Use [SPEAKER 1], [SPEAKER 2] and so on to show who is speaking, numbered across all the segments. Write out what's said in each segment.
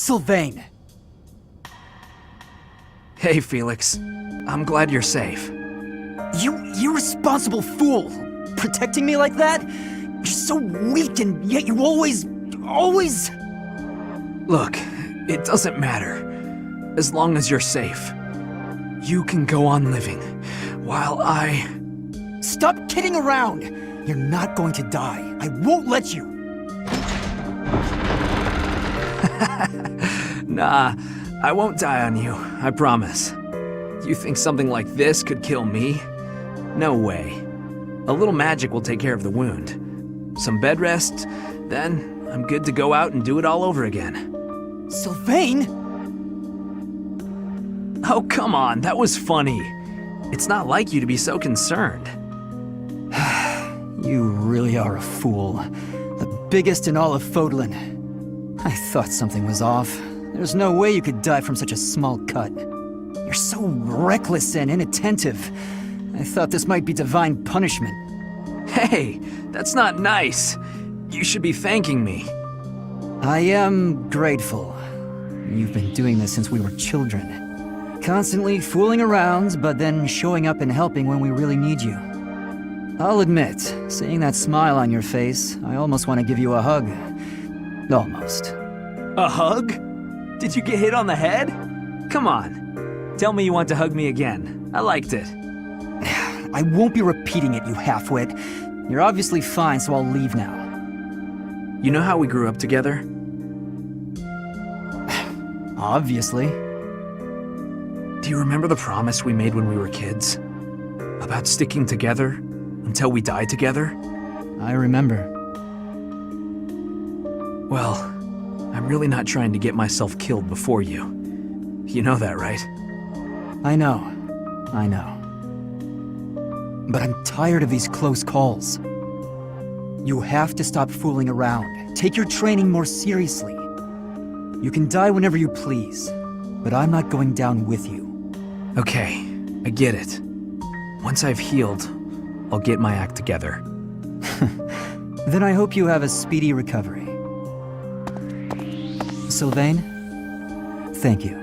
[SPEAKER 1] Sylvain!
[SPEAKER 2] Hey, Felix. I'm glad you're safe.
[SPEAKER 1] You irresponsible fool! Protecting me like that? You're so weak and yet you always...
[SPEAKER 2] Look, it doesn't matter. As long as you're safe. You can go on living, while I...
[SPEAKER 1] Stop kidding around! You're not going to die. I won't let you!
[SPEAKER 2] Nah, I won't die on you, I promise. You think something like this could kill me? No way. A little magic will take care of the wound. Some bed rest, then I'm good to go out and do it all over again.
[SPEAKER 1] Sylvain?
[SPEAKER 2] Oh, come on, that was funny. It's not like you to be so concerned.
[SPEAKER 1] You really are a fool. The biggest in all of Fodlan. I thought something was off. There's no way you could die from such a small cut. You're so reckless and inattentive. I thought this might be divine punishment.
[SPEAKER 2] Hey, that's not nice. You should be thanking me.
[SPEAKER 1] I am grateful. You've been doing this since we were children. Constantly fooling around, but then showing up and helping when we really need you. I'll admit, seeing that smile on your face, I almost want to give you a hug. Almost.
[SPEAKER 2] A hug? Did you get hit on the head? Come on. Tell me you want to hug me again. I liked it.
[SPEAKER 1] I won't be repeating it, you halfwit. You're obviously fine, so I'll leave now.
[SPEAKER 2] You know how we grew up together?
[SPEAKER 1] Obviously.
[SPEAKER 2] Do you remember the promise we made when we were kids? About sticking together until we die together?
[SPEAKER 1] I remember.
[SPEAKER 2] Well, I'm really not trying to get myself killed before you. You know that, right?
[SPEAKER 1] I know. But I'm tired of these close calls. You have to stop fooling around. Take your training more seriously. You can die whenever you please, but I'm not going down with you.
[SPEAKER 2] Okay, I get it. Once I've healed, I'll get my act together.
[SPEAKER 1] Then I hope you have a speedy recovery. Sylvain, thank you.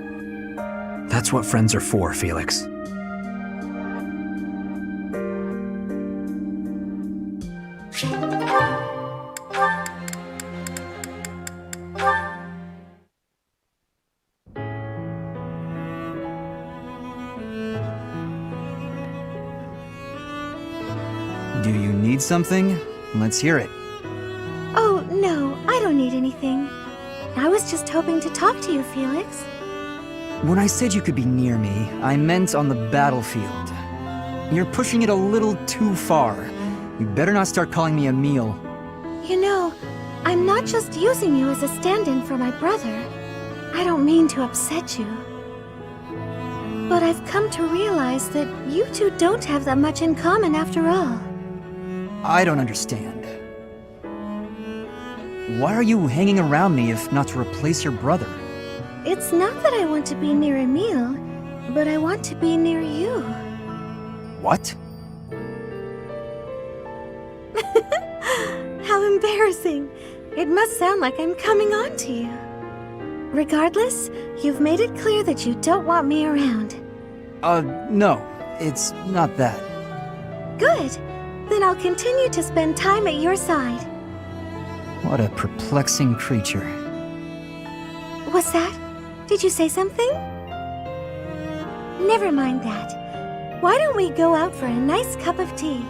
[SPEAKER 2] That's what friends are for, Felix.
[SPEAKER 1] Do you need something? Let's hear it.
[SPEAKER 3] Oh, no, I don't need anything. I was just hoping to talk to you, Felix.
[SPEAKER 1] When I said you could be near me, I meant on the battlefield. You're pushing it a little too far. You better not start calling me Emil.
[SPEAKER 3] You know, I'm not just using you as a stand-in for my brother. I don't mean to upset you. But I've come to realize that you two don't have that much in common after all.
[SPEAKER 1] I don't understand. Why are you hanging around me if not to replace your brother?
[SPEAKER 3] It's not that I want to be near Emil, but I want to be near you.
[SPEAKER 1] What?
[SPEAKER 3] How embarrassing. It must sound like I'm coming on to you. Regardless, you've made it clear that you don't want me around.
[SPEAKER 1] No. It's not that.
[SPEAKER 3] Good. Then I'll continue to spend time at your side.
[SPEAKER 1] What a perplexing creature.
[SPEAKER 3] What's that? Did you say something? Never mind that. Why don't we go out for a nice cup of tea?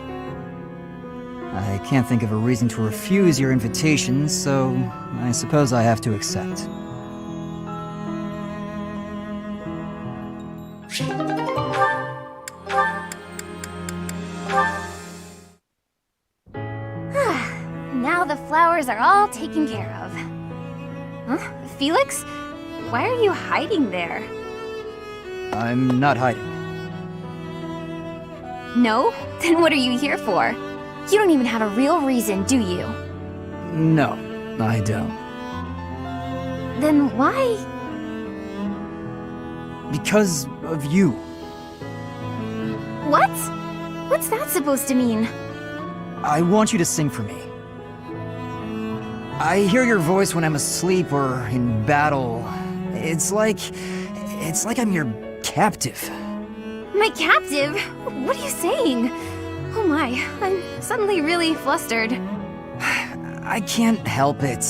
[SPEAKER 1] I can't think of a reason to refuse your invitation, so I suppose I have to accept.
[SPEAKER 4] Now the flowers are all taken care of. Huh? Felix? Why are you hiding there?
[SPEAKER 1] I'm not hiding.
[SPEAKER 4] No? Then what are you here for? You don't even have a real reason, do you?
[SPEAKER 1] No, I don't.
[SPEAKER 4] Then why?
[SPEAKER 1] Because of you.
[SPEAKER 4] What? What's that supposed to mean?
[SPEAKER 1] I want you to sing for me. I hear your voice when I'm asleep or in battle. It's like I'm your captive.
[SPEAKER 4] My captive? What are you saying? Oh my, I'm suddenly really flustered.
[SPEAKER 1] I can't help it.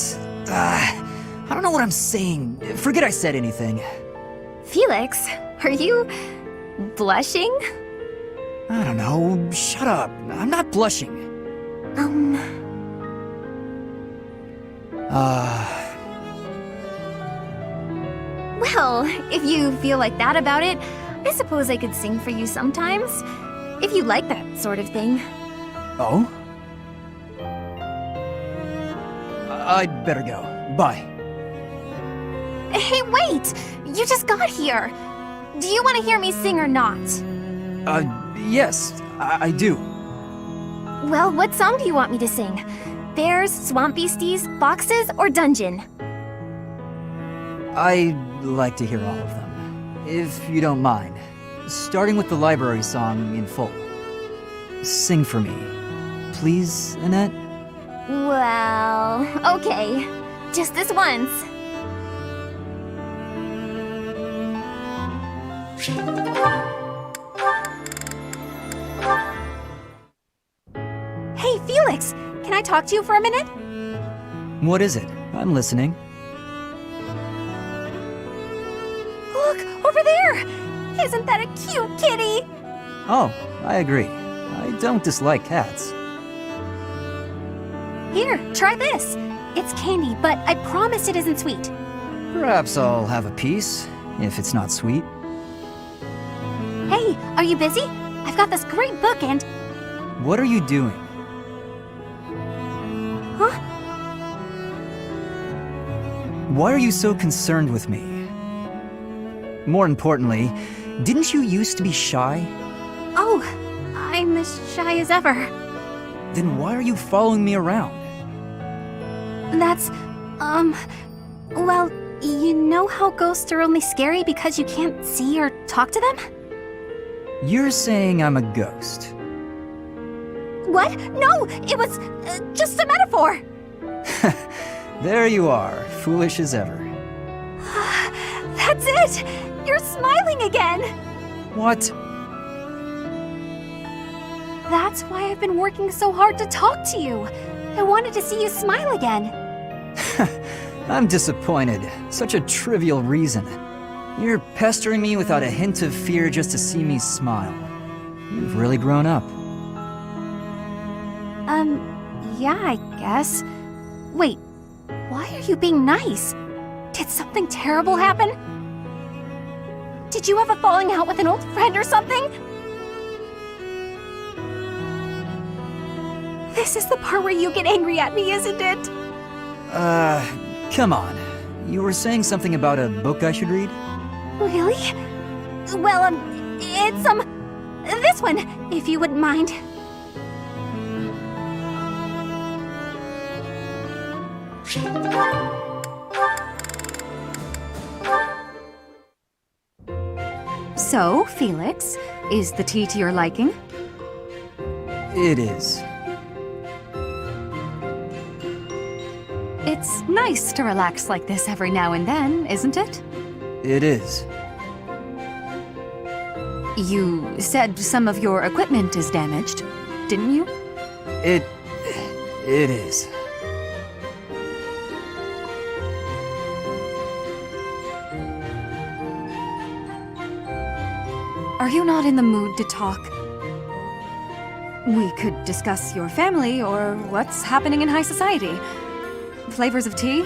[SPEAKER 1] I don't know what I'm saying. Forget I said anything.
[SPEAKER 4] Felix, are you blushing?
[SPEAKER 1] I don't know. Shut up. I'm not blushing.
[SPEAKER 4] Well, if you feel like that about it, I suppose I could sing for you sometimes. If you like that sort of thing.
[SPEAKER 1] Oh? I'd better go. Bye.
[SPEAKER 4] Hey, wait! You just got here! Do you want to hear me sing or not?
[SPEAKER 1] Yes, I do.
[SPEAKER 4] Well, what song do you want me to sing? Bears, swamp beasties, boxes, or dungeon?
[SPEAKER 1] I'd like to hear all of them, if you don't mind. Starting with the library song in full. Sing for me, please, Annette?
[SPEAKER 4] Well, okay. Just this once. Hey, Felix! Can I talk to you for a minute?
[SPEAKER 1] What is it? I'm listening.
[SPEAKER 4] Look, over there! Isn't that a cute kitty?
[SPEAKER 1] Oh, I agree. I don't dislike cats.
[SPEAKER 4] Here, try this. It's candy, but I promise it isn't sweet.
[SPEAKER 1] Perhaps I'll have a piece, if it's not sweet.
[SPEAKER 4] Hey, are you busy? I've got this great book and...
[SPEAKER 1] What are you doing?
[SPEAKER 4] Huh?
[SPEAKER 1] Why are you so concerned with me? More importantly, didn't you used to be shy?
[SPEAKER 4] Oh, I'm as shy as ever.
[SPEAKER 1] Then why are you following me around?
[SPEAKER 4] That's, well, you know how ghosts are only scary because you can't see or talk to them?
[SPEAKER 1] You're saying I'm a ghost.
[SPEAKER 4] What? No, it was just a metaphor.
[SPEAKER 1] There you are, foolish as ever.
[SPEAKER 4] That's it. You're smiling again.
[SPEAKER 1] What?
[SPEAKER 4] That's why I've been working so hard to talk to you. I wanted to see you smile again.
[SPEAKER 1] I'm disappointed. Such a trivial reason. You're pestering me without a hint of fear just to see me smile. You've really grown up.
[SPEAKER 4] Yeah, I guess. Wait, why are you being nice? Did something terrible happen? Did you have a falling out with an old friend or something? This is the part where you get angry at me, isn't it?
[SPEAKER 1] Come on. You were saying something about a book I should read?
[SPEAKER 4] Really? Well, it's, this one, if you wouldn't mind.
[SPEAKER 5] So, Felix, is the tea to your liking?
[SPEAKER 1] It is.
[SPEAKER 5] It's nice to relax like this every now and then, isn't it?
[SPEAKER 1] It is.
[SPEAKER 5] You said some of your equipment is damaged, didn't you?
[SPEAKER 1] It is.
[SPEAKER 5] Are you not in the mood to talk? We could discuss your family or what's happening in high society. Flavors of tea?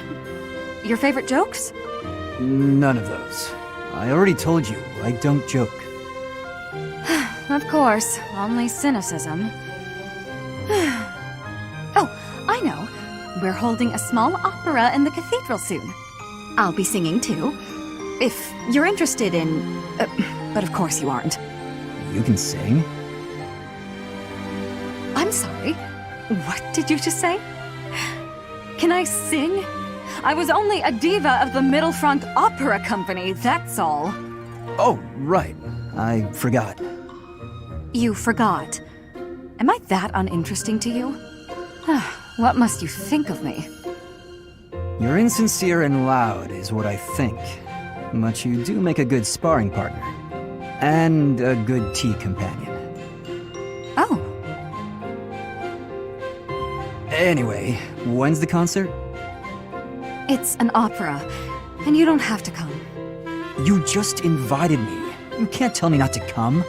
[SPEAKER 5] Your favorite jokes?
[SPEAKER 1] None of those. I already told you, I don't joke.
[SPEAKER 5] Of course, only cynicism. Oh, I know. We're holding a small opera in the cathedral soon. I'll be singing too. If you're interested in... but of course you aren't.
[SPEAKER 1] You can sing?
[SPEAKER 5] I'm sorry. What did you just say? Can I sing? I was only a diva of the Middlefront Opera Company, that's all.
[SPEAKER 1] Oh, right. I forgot.
[SPEAKER 5] You forgot. Am I that uninteresting to you? What must you think of me?
[SPEAKER 1] You're insincere and loud, is what I think. But you do make a good sparring partner. And a good tea companion.
[SPEAKER 5] Oh,
[SPEAKER 1] Anyway, when's the concert?
[SPEAKER 5] it's an opera, and you don't have to come.
[SPEAKER 1] You just invited me. You can't tell me not to come.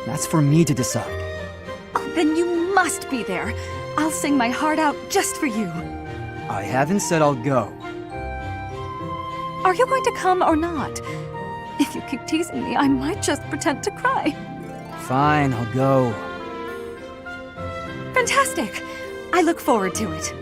[SPEAKER 1] That's for me to decide.
[SPEAKER 5] Oh, then you must be there. I'll sing my heart out just for you.
[SPEAKER 1] I haven't said I'll go.
[SPEAKER 5] Are you going to come or not? If you keep teasing me, I might just pretend to cry.
[SPEAKER 1] Fine, I'll go.
[SPEAKER 5] Fantastic! I look forward to it.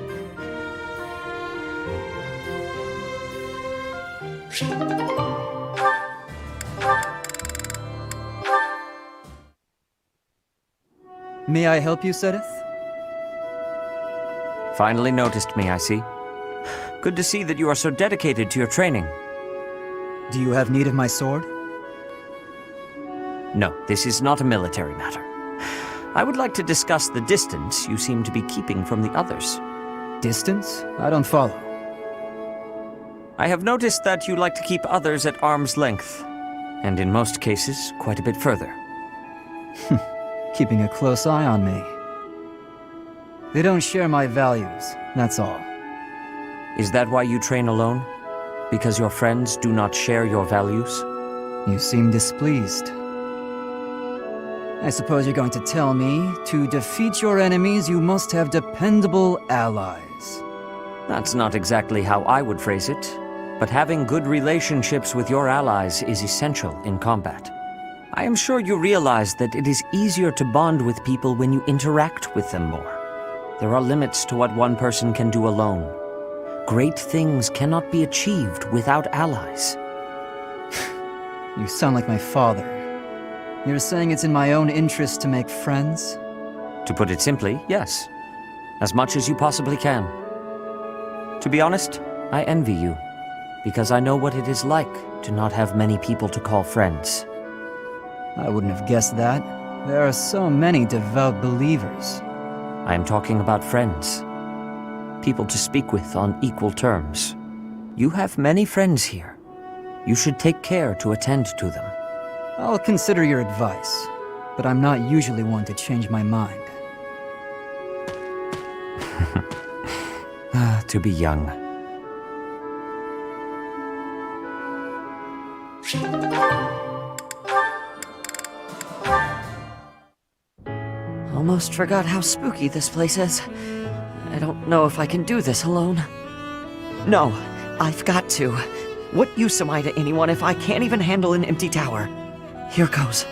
[SPEAKER 1] May I help you, Sedith?
[SPEAKER 6] Finally noticed me, I see. Good to see that you are so dedicated to your training.
[SPEAKER 1] Do you have need of my sword?
[SPEAKER 6] No, this is not a military matter. I would like to discuss the distance you seem to be keeping from the others.
[SPEAKER 1] Distance? I don't follow.
[SPEAKER 6] I have noticed that you like to keep others at arm's length, and in most cases, quite a bit further.
[SPEAKER 1] Keeping a close eye on me. They don't share my values, that's all.
[SPEAKER 6] Is that why you train alone? Because your friends do not share your values?
[SPEAKER 1] You seem displeased. I suppose you're going to tell me, to defeat your enemies, you must have dependable allies.
[SPEAKER 6] That's not exactly how I would phrase it, but having good relationships with your allies is essential in combat. I am sure you realize that it is easier to bond with people when you interact with them more. There are limits to what one person can do alone. Great things cannot be achieved without allies.
[SPEAKER 1] You sound like my father. You're saying it's in my own interest to make friends?
[SPEAKER 6] To put it simply, yes. As much as you possibly can. To be honest, I envy you, because I know what it is like to not have many people to call friends.
[SPEAKER 1] I wouldn't have guessed that. There are so many devout believers.
[SPEAKER 6] I am talking about friends. People to speak with on equal terms. You have many friends here. You should take care to attend to them.
[SPEAKER 1] I'll consider your advice, but I'm not usually one to change my mind.
[SPEAKER 6] To be young.
[SPEAKER 7] Almost forgot how spooky this place is. I don't know if I can do this alone. No, I've got to. What use am I to anyone if I can't even handle an empty tower? Here goes.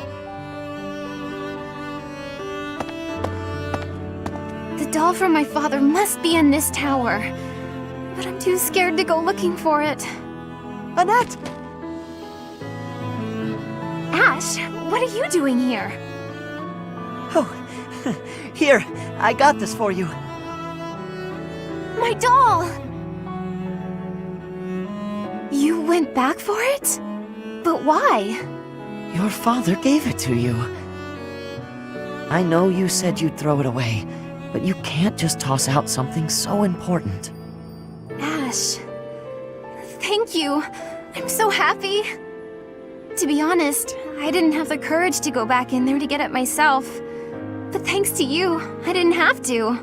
[SPEAKER 4] The doll from my father must be in this tower. But I'm too scared to go looking for it.
[SPEAKER 7] Annette!
[SPEAKER 4] Ash, what are you doing here?
[SPEAKER 7] Oh, here, I got this for you.
[SPEAKER 4] My doll! You went back for it? But why?
[SPEAKER 7] Your father gave it to you. I know you said you'd throw it away, but you can't just toss out something so important.
[SPEAKER 4] Ash, thank you. I'm so happy. To be honest, I didn't have the courage to go back in there to get it myself. But thanks to you, I didn't have to.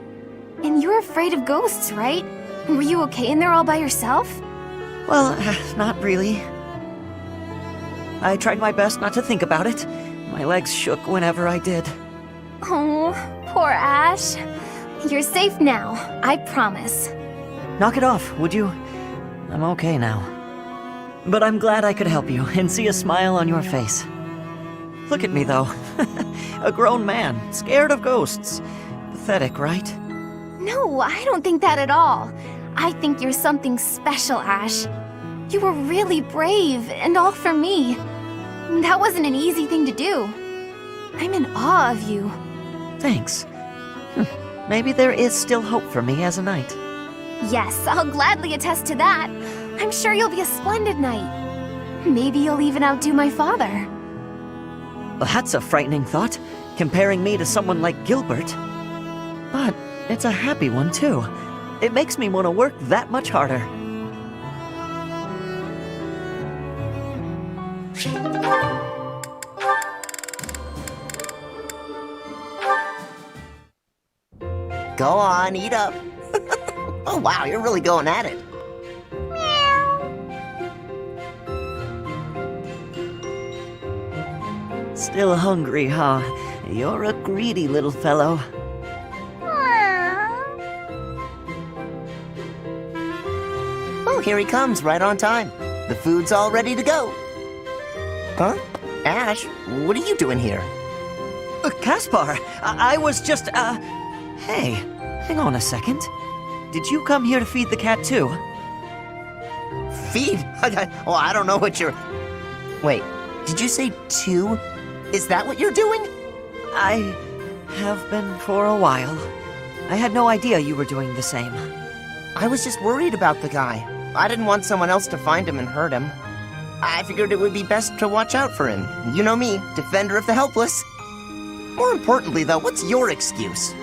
[SPEAKER 4] And you're afraid of ghosts, right? Were you okay in there all by yourself?
[SPEAKER 7] Well, not really. I tried my best not to think about it. My legs shook whenever I did.
[SPEAKER 4] Oh, poor Ash. You're safe now, I promise.
[SPEAKER 7] Knock it off, would you? I'm okay now. But I'm glad I could help you and see a smile on your face. Look at me, though. A grown man, scared of ghosts. Pathetic, right?
[SPEAKER 4] No, I don't think that at all. I think you're something special, Ash. You were really brave, and all for me. That wasn't an easy thing to do. I'm in awe of you.
[SPEAKER 7] Thanks. Maybe there is still hope for me as a knight.
[SPEAKER 4] Yes, I'll gladly attest to that. I'm sure you'll be a splendid knight. Maybe you'll even outdo my father.
[SPEAKER 7] Well, that's a frightening thought, comparing me to someone like Gilbert. But it's a happy one, too. It makes me want to work that much harder.
[SPEAKER 8] Go on, eat up. Oh wow, you're really going at it.
[SPEAKER 7] Still hungry, huh? You're a greedy little fellow.
[SPEAKER 8] Oh, here he comes, right on time. The food's all ready to go. Huh? Ash, what are you doing here?
[SPEAKER 7] Caspar, I was just, Hey, hang on a second. Did you come here to feed the cat too?
[SPEAKER 8] Feed? Oh, I don't know what you're... Wait, did you say 2? Is that what you're doing?
[SPEAKER 7] I have been for a while. I had no idea you were doing the same.
[SPEAKER 8] I was just worried about the guy. I didn't want someone else to find him and hurt him. I figured it would be best to watch out for him. You know me, defender of the helpless. More importantly, though, what's your excuse?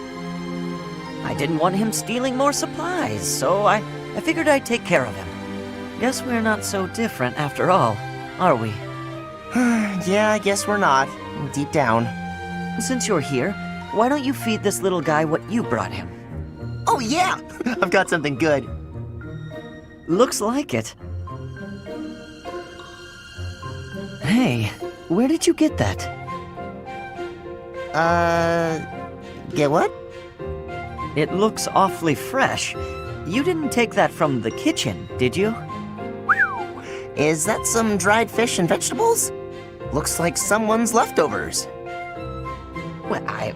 [SPEAKER 7] I didn't want him stealing more supplies, so I figured I'd take care of him. Guess we're not so different after all, are we?
[SPEAKER 8] Yeah, I guess we're not. Deep down.
[SPEAKER 7] Since you're here, why don't you feed this little guy what you brought him?
[SPEAKER 8] Oh, yeah! I've got something good.
[SPEAKER 7] Looks like it. Hey, where did you get that?
[SPEAKER 8] Get what?
[SPEAKER 7] It looks awfully fresh. You didn't take that from the kitchen, did you?
[SPEAKER 8] Is that some dried fish and vegetables? Looks like someone's leftovers.
[SPEAKER 7] Well,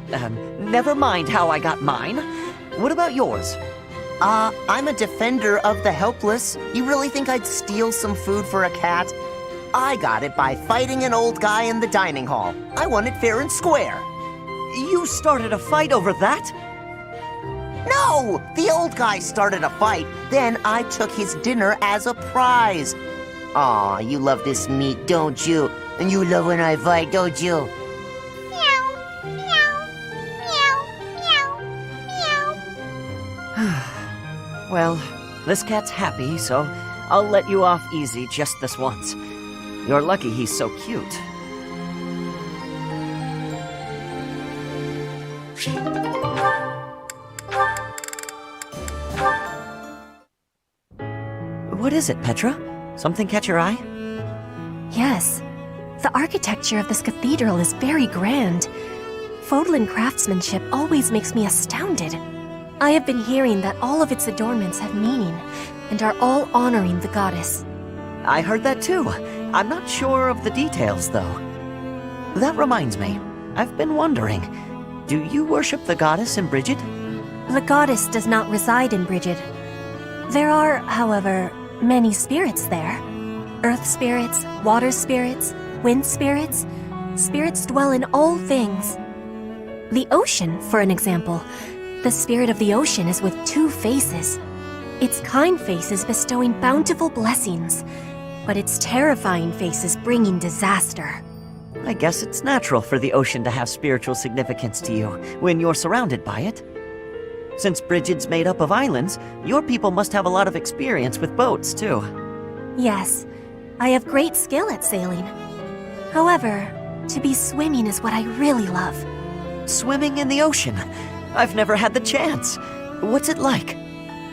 [SPEAKER 7] never mind how I got mine. What about yours?
[SPEAKER 8] I'm a defender of the helpless. You really think I'd steal some food for a cat? I got it by fighting an old guy in the dining hall. I won it fair and square.
[SPEAKER 7] You started a fight over that?
[SPEAKER 8] No! The old guy started a fight, then I took his dinner as a prize. Aw, you love this meat, don't you? And you love when I fight, don't you?
[SPEAKER 7] Well, this cat's happy, so I'll let you off easy just this once. You're lucky he's so cute. What is it, Petra? Something catch your eye?
[SPEAKER 4] Yes. The architecture of this cathedral is very grand. Fodlan craftsmanship always makes me astounded. I have been hearing that all of its adornments have meaning and are all honoring the goddess.
[SPEAKER 7] I heard that too. I'm not sure of the details, though. That reminds me, I've been wondering, do you worship the goddess in Brigid?
[SPEAKER 4] The goddess does not reside in Brigid. There are, however, many spirits there. Earth spirits, water spirits, wind spirits. Spirits dwell in all things. The ocean, for an example. The spirit of the ocean is with 2 faces. Its kind face is bestowing bountiful blessings, but its terrifying face is bringing disaster.
[SPEAKER 7] I guess it's natural for the ocean to have spiritual significance to you when you're surrounded by it. Since Brigid's made up of islands, your people must have a lot of experience with boats, too.
[SPEAKER 4] Yes, I have great skill at sailing. However, to be swimming is what I really love.
[SPEAKER 7] Swimming in the ocean? I've never had the chance. What's it like?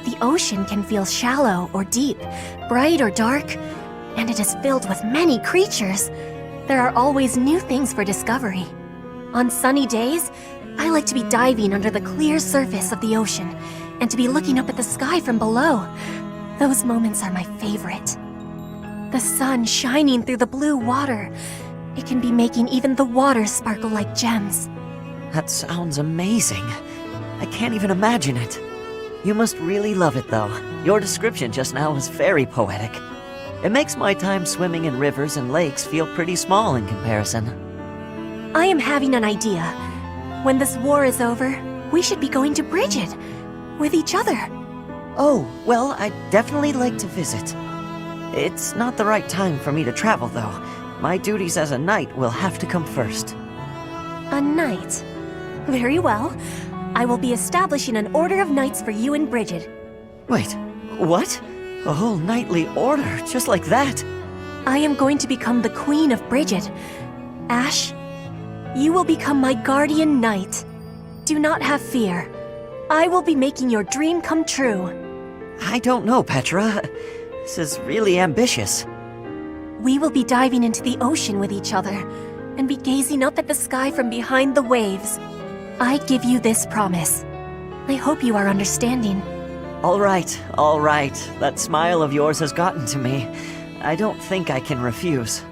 [SPEAKER 4] The ocean can feel shallow or deep, bright or dark, and it is filled with many creatures. There are always new things for discovery. On sunny days, I like to be diving under the clear surface of the ocean and to be looking up at the sky from below. Those moments are my favorite. The sun shining through the blue water. It can be making even the water sparkle like gems.
[SPEAKER 7] That sounds amazing. I can't even imagine it. You must really love it, though. Your description just now was very poetic. It makes my time swimming in rivers and lakes feel pretty small in comparison.
[SPEAKER 4] I am having an idea. When this war is over, we should be going to Brigid. With each other.
[SPEAKER 7] Oh, well, I'd definitely like to visit. It's not the right time for me to travel, though. My duties as a knight will have to come first.
[SPEAKER 4] A knight. Very well. I will be establishing an order of knights for you in Brigid.
[SPEAKER 7] Wait, what? A whole knightly order, just like that?
[SPEAKER 9] I am going to become the Queen of Bridget. Ash, you will become my guardian knight. Do not have fear. I will be making your dream come true.
[SPEAKER 7] I don't know, Petra. This is really ambitious.
[SPEAKER 9] We will be diving into the ocean with each other and be gazing up at the sky from behind the waves. I give you this promise. I hope you are understanding.
[SPEAKER 7] All right, all right. That smile of yours has gotten to me. I don't think I can refuse.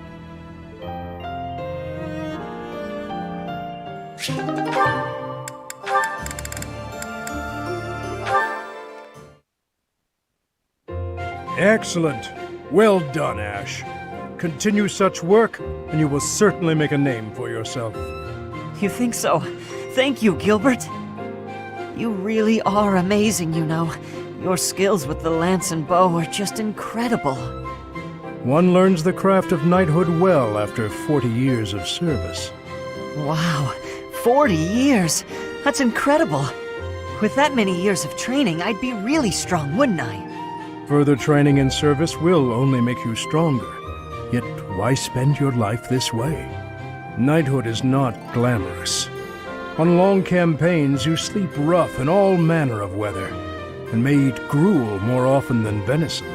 [SPEAKER 10] Excellent. Well done, Ash. Continue such work, and you will certainly make a name for yourself.
[SPEAKER 7] You think so? Thank you, Gilbert. You really are amazing, you know. Your skills with the lance and bow are just incredible.
[SPEAKER 10] One learns the craft of knighthood well after 40 years of service.
[SPEAKER 7] Wow, 40 years? That's incredible. With that many years of training, I'd be really strong, wouldn't I?
[SPEAKER 10] Further training and service will only make you stronger. Yet why spend your life this way? Knighthood is not glamorous. On long campaigns, you sleep rough in all manner of weather, and may eat gruel more often than venison.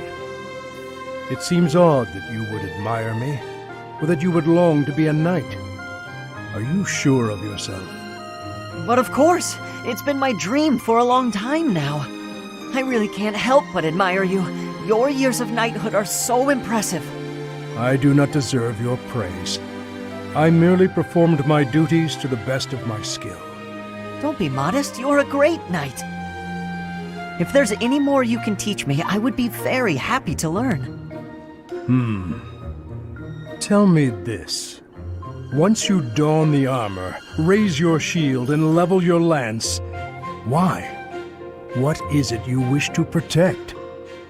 [SPEAKER 10] It seems odd that you would admire me, or that you would long to be a knight. Are you sure of yourself?
[SPEAKER 7] But of course! It's been my dream for a long time now. I really can't help but admire you. Your years of knighthood are so impressive.
[SPEAKER 10] I do not deserve your praise. I merely performed my duties to the best of my skill.
[SPEAKER 7] Don't be modest, you're a great knight. If there's any more you can teach me, I would be very happy to learn.
[SPEAKER 10] Tell me this. Once you don the armor, raise your shield, and level your lance, why? What is it you wish to protect?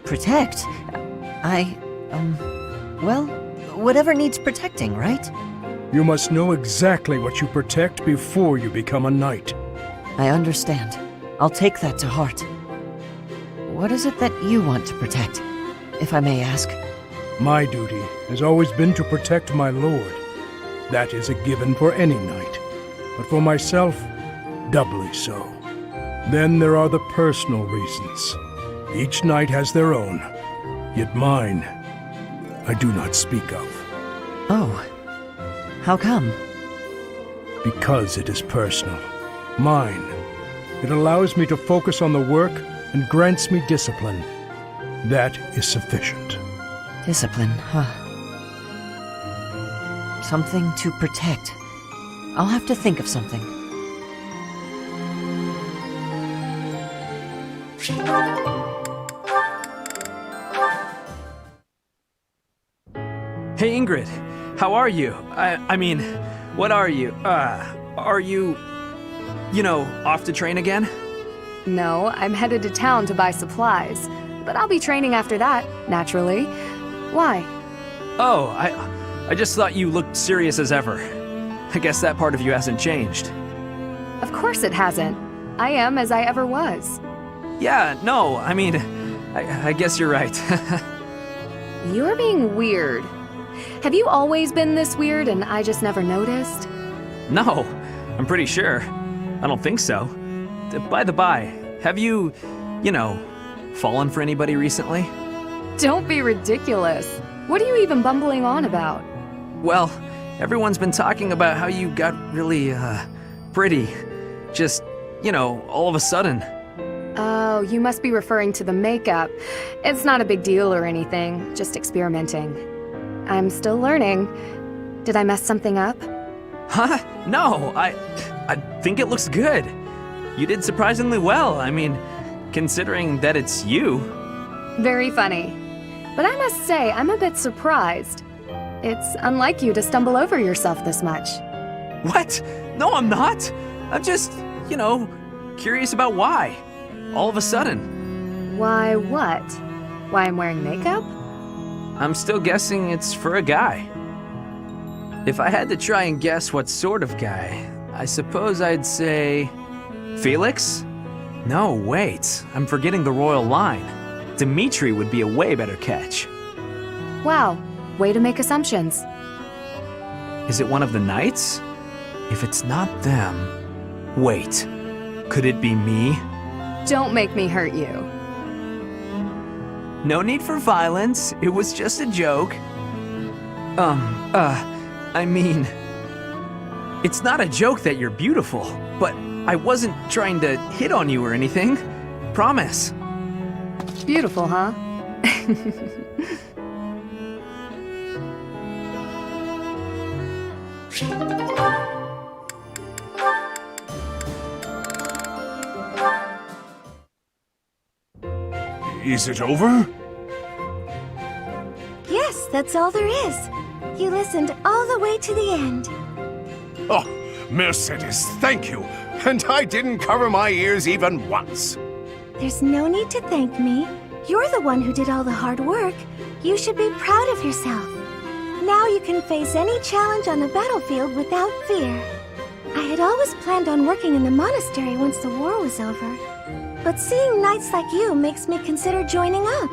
[SPEAKER 7] Protect? Well, whatever needs protecting, right?
[SPEAKER 10] You must know exactly what you protect before you become a knight.
[SPEAKER 7] I understand. I'll take that to heart. What is it that you want to protect, if I may ask?
[SPEAKER 10] My duty has always been to protect my lord. That is a given for any knight, but for myself, doubly so. Then there are the personal reasons. Each knight has their own, yet mine I do not speak of.
[SPEAKER 7] Oh. How come?
[SPEAKER 10] Because it is personal. Mine. It allows me to focus on the work and grants me discipline. That is sufficient.
[SPEAKER 7] Discipline, huh? Something to protect. I'll have to think of something.
[SPEAKER 2] Hey Ingrid, how are you? I mean, what are you? Are you, off to train again?
[SPEAKER 5] No, I'm headed to town to buy supplies. But I'll be training after that, naturally. Why?
[SPEAKER 2] Oh, I just thought you looked serious as ever. I guess that part of you hasn't changed.
[SPEAKER 5] Of course it hasn't. I am as I ever was.
[SPEAKER 2] Yeah, no, I mean, I guess you're right.
[SPEAKER 5] You're being weird. Have you always been this weird and I just never noticed?
[SPEAKER 2] No, I'm pretty sure. I don't think so. By the by, have you, fallen for anybody recently?
[SPEAKER 5] Don't be ridiculous. What are you even bumbling on about?
[SPEAKER 2] Well, everyone's been talking about how you got really, pretty. Just, all of a sudden.
[SPEAKER 5] Oh, you must be referring to the makeup. It's not a big deal or anything, just experimenting. I'm still learning. Did I mess something up?
[SPEAKER 2] Huh? No, I think it looks good. You did surprisingly well. I mean, considering that it's you.
[SPEAKER 5] Very funny. But I must say, I'm a bit surprised. It's unlike you to stumble over yourself this much.
[SPEAKER 2] What? No, I'm not. I'm just, curious about why. All of a sudden.
[SPEAKER 5] Why what? Why I'm wearing makeup?
[SPEAKER 2] I'm still guessing it's for a guy. If I had to try and guess what sort of guy, I suppose I'd say... Felix? No, wait. I'm forgetting the royal line. Dimitri would be a way better catch.
[SPEAKER 5] Wow, Way to make assumptions.
[SPEAKER 2] Is it one of the knights? If it's not them... Wait, could it be me?
[SPEAKER 5] Don't make me hurt you.
[SPEAKER 2] No need for violence, it was just a joke. I mean... It's not a joke that you're beautiful, but I wasn't trying to hit on you or anything. Promise.
[SPEAKER 5] Beautiful, huh?
[SPEAKER 10] Is it over?
[SPEAKER 3] Yes, that's all there is. You listened all the way to the end.
[SPEAKER 10] Oh, Mercedes, thank you. And I didn't cover my ears even once.
[SPEAKER 3] There's no need to thank me. You're the one who did all the hard work. You should be proud of yourself. Now you can face any challenge on the battlefield without fear. I had always planned on working in the monastery once the war was over. But seeing knights like you makes me consider joining up.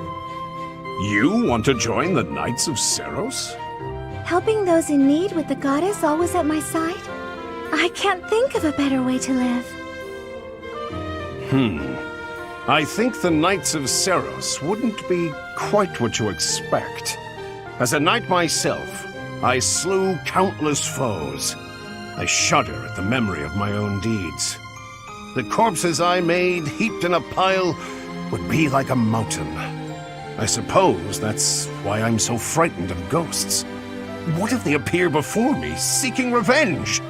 [SPEAKER 10] You want to join the Knights of Seros?
[SPEAKER 3] Helping those in need with the goddess always at my side? I can't think of a better way to live.
[SPEAKER 10] I think the Knights of Seros wouldn't be quite what you expect. As a knight myself, I slew countless foes. I shudder at the memory of my own deeds. The corpses I made, heaped in a pile, would be like a mountain. I suppose that's why I'm so frightened of ghosts. What if they appear before me, seeking revenge?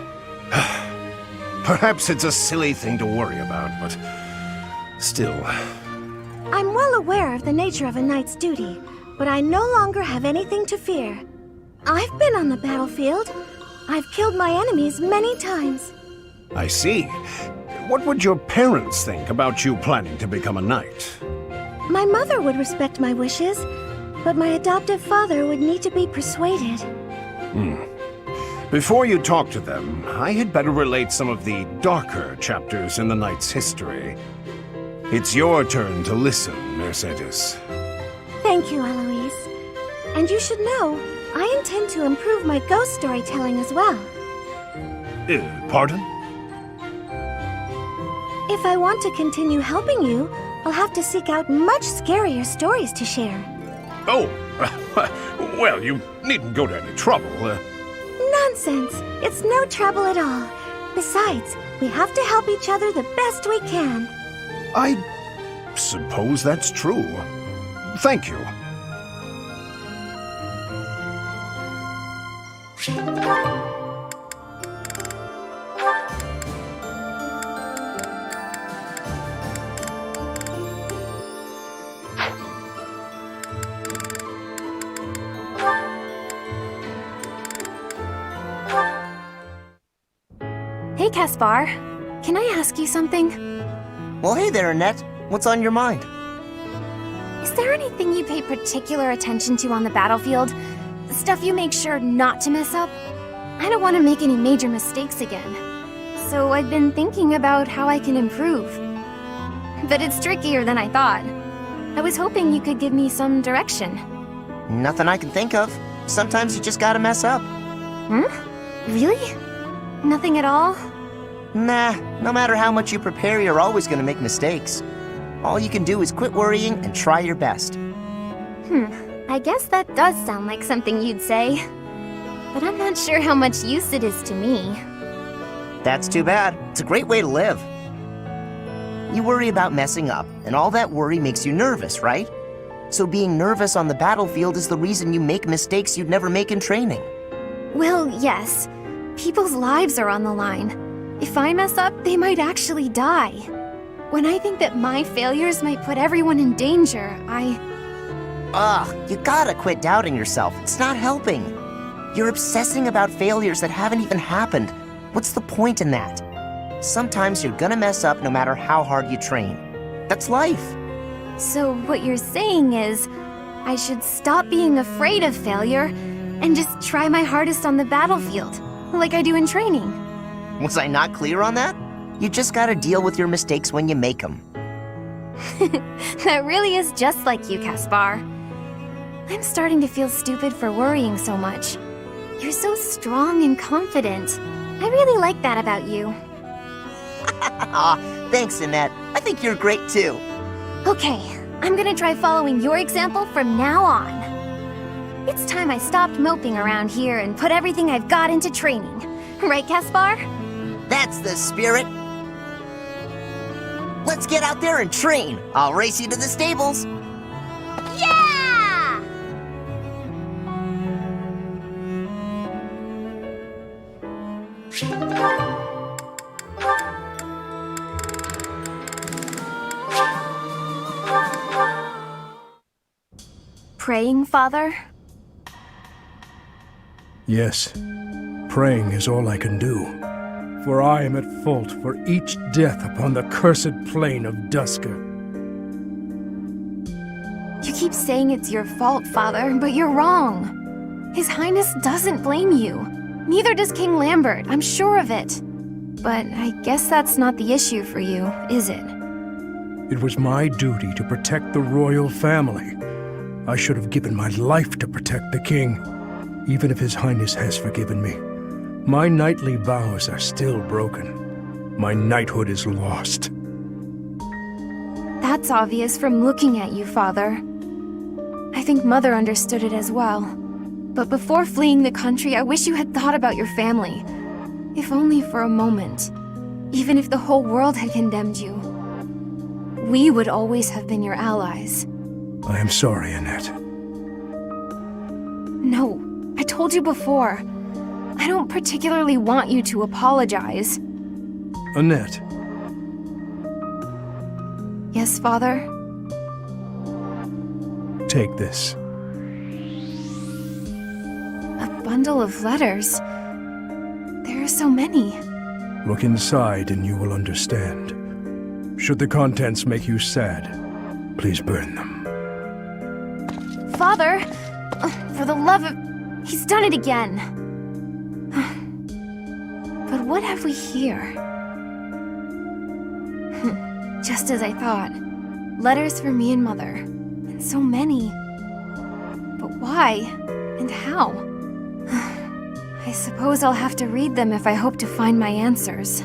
[SPEAKER 10] Perhaps it's a silly thing to worry about, but still.
[SPEAKER 3] I'm well aware of the nature of a knight's duty, but I no longer have anything to fear. I've been on the battlefield. I've killed my enemies many times.
[SPEAKER 10] I see. What would your parents think about you planning to become a knight?
[SPEAKER 3] My mother would respect my wishes, but my adoptive father would need to be persuaded.
[SPEAKER 10] Before you talk to them, I had better relate some of the darker chapters in the knight's history. It's your turn to listen, Mercedes.
[SPEAKER 3] Thank you, Eloise. And you should know, I intend to improve my ghost storytelling as well.
[SPEAKER 10] Pardon?
[SPEAKER 3] If I want to continue helping you, I'll have to seek out much scarier stories to share.
[SPEAKER 10] Oh, well, you needn't go to any trouble.
[SPEAKER 3] Nonsense! It's no trouble at all. Besides, we have to help each other the best we can.
[SPEAKER 10] I suppose that's true. Thank you.
[SPEAKER 4] Hey, Caspar. Can I ask you something?
[SPEAKER 8] Well, hey there, Annette. What's on your mind?
[SPEAKER 4] Is there anything you pay particular attention to on the battlefield? Stuff you make sure not to mess up? I don't want to make any major mistakes again. So I've been thinking about how I can improve. But it's trickier than I thought. I was hoping you could give me some direction.
[SPEAKER 8] Nothing I can think of. Sometimes you just gotta mess up.
[SPEAKER 4] Really? Nothing at all?
[SPEAKER 8] Nah, no matter how much you prepare, you're always gonna make mistakes. All you can do is quit worrying and try your best.
[SPEAKER 4] I guess that does sound like something you'd say. But I'm not sure how much use it is to me.
[SPEAKER 8] That's too bad. It's a great way to live. You worry about messing up, and all that worry makes you nervous, right? So being nervous on the battlefield is the reason you make mistakes you'd never make in training.
[SPEAKER 4] Well, yes. People's lives are on the line. If I mess up, they might actually die. When I think that my failures might put everyone in danger,
[SPEAKER 8] Ugh, you gotta quit doubting yourself. It's not helping. You're obsessing about failures that haven't even happened. What's the point in that? Sometimes you're gonna mess up no matter how hard you train. That's life.
[SPEAKER 4] So what you're saying is, I should stop being afraid of failure and just try my hardest on the battlefield, like I do in training.
[SPEAKER 8] Was I not clear on that? You just gotta deal with your mistakes when you make them.
[SPEAKER 4] That really is just like you, Caspar. I'm starting to feel stupid for worrying so much. You're so strong and confident. I really like that about you.
[SPEAKER 8] Aw, thanks, Annette. I think you're great too.
[SPEAKER 4] Okay, I'm gonna try following your example from now on. It's time I stopped moping around here and put everything I've got into training. Right, Caspar?
[SPEAKER 8] That's the spirit. Let's get out there and train. I'll race you to the stables.
[SPEAKER 4] Yeah! Praying, Father?
[SPEAKER 10] Yes, praying is all I can do. For I am at fault for each death upon the cursed plain of Dusker.
[SPEAKER 4] You keep saying it's your fault, Father, but you're wrong. His Highness doesn't blame you. Neither does King Lambert, I'm sure of it. But I guess that's not the issue for you, is it?
[SPEAKER 10] It was my duty to protect the royal family. I should have given my life to protect the king, even if His Highness has forgiven me. My knightly vows are still broken. My knighthood is lost.
[SPEAKER 4] That's obvious from looking at you, Father. I think Mother understood it as well. But before fleeing the country, I wish you had thought about your family. If only for a moment. Even if the whole world had condemned you. We would always have been your allies.
[SPEAKER 10] I am sorry, Annette.
[SPEAKER 4] No, I told you before. I don't particularly want you to apologize.
[SPEAKER 10] Annette,
[SPEAKER 4] Yes, Father?
[SPEAKER 10] take this.
[SPEAKER 4] A bundle of letters. There are so many.
[SPEAKER 10] Look inside and you will understand. Should the contents make you sad, please burn them.
[SPEAKER 4] Father! For the love of... He's done it again. But what have we here? Just as I thought. Letters for me and Mother. And so many. But why? And how? I suppose I'll have to read them if I hope to find my answers.